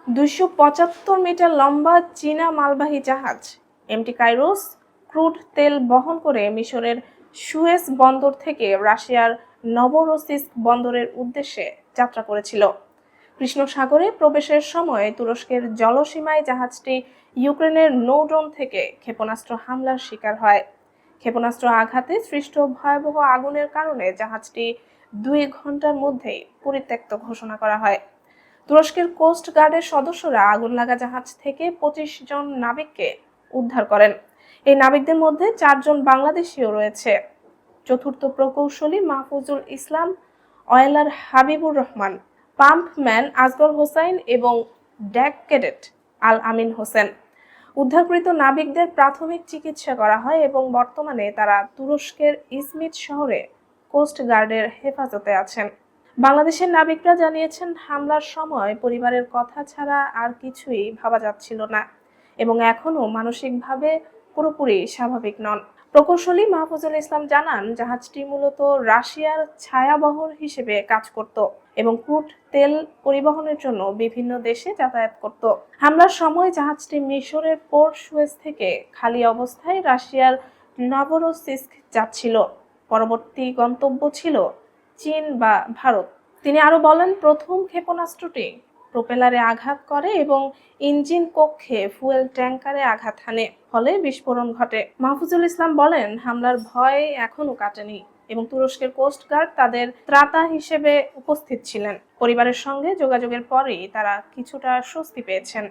275 metre লম্বা চীনা মালবাহী জাহাজ এমটি কাইরোস ক্রুড তেল বহন করে মিশরের সুয়েজ বন্দর থেকে রাশিয়ার নভরোসিস্ক বন্দরের উদ্দেশ্যে যাত্রা করেছিল। কৃষ্ণ সাগরে প্রবেশের সময় তুরস্কের জলসীমায় জাহাজটি ইউক্রেনের নৌড্রোন থেকে ক্ষেপণাস্ত্র হামলার শিকার হয়। ক্ষেপণাস্ত্র আঘাতে সৃষ্ট ভয়াবহ আগুনের কারণে জাহাজটি 2 ঘন্টার মধ্যেই পরিত্যক্ত ঘোষণা করা হয়। তুরস্কের কোস্ট গার্ডের সদস্যরা আগুন লাগা জাহাজ থেকে 25 জন নাবিককে উদ্ধার করেন। এই নাবিকদের মধ্যে 4 জন বাংলাদেশীও রয়েছে। চতুর্থ প্রকৌশলী মাহফুজুল ইসলাম, অয়েলার হাবিবুর রহমান, পাম্পম্যান আসগর হোসাইন এবং ডেক ক্যাডেট আল আমিন হোসেন। উদ্ধারকৃত নাবিকদের প্রাথমিক চিকিৎসা করা হয় এবং বর্তমানে তারা তুরস্কের ইজমিত শহরে কোস্ট গার্ডের হেফাজতে আছেন। বাংলাদেশের নাবিকরা জানিয়েছেন, হামলার সময় পরিবারের কথা ছাড়া আর কিছুই ভাবা যাচ্ছিল না এবং এখনও মানসিকভাবে পুরোপুরি স্বাভাবিক নন। প্রকৌশলী মাহফুজুল ইসলাম জানান, জাহাজটি মূলত রাশিয়ার ছায়াবহর হিসেবে কাজ করত এবং ক্রুড তেল পরিবহনের জন্য বিভিন্ন দেশে যাতায়াত করত। হামলার সময় জাহাজটি মিশরের পোর্ট সুয়েজ থেকে খালি অবস্থায় রাশিয়ার নভরোসিস্ক যাচ্ছিল। পরবর্তী গন্তব্য ছিল চীন বা ভারত। তিনি আরো বলেন, প্রথম ক্ষেপণাস্ত্রটি প্রোপেলারে আঘাত করে এবং ইঞ্জিন কক্ষে ফুয়েল ট্যাঙ্কারে আঘাত হানে, ফলে বিস্ফোরণ ঘটে। মাহফুজুল ইসলাম বলেন, হামলার ভয় এখনো কাটেনি এবং তুরস্কের কোস্ট গার্ড তাদের ত্রাতা হিসেবে উপস্থিত ছিলেন। পরিবারের সঙ্গে যোগাযোগের পরেই তারা কিছুটা স্বস্তি পেয়েছেন।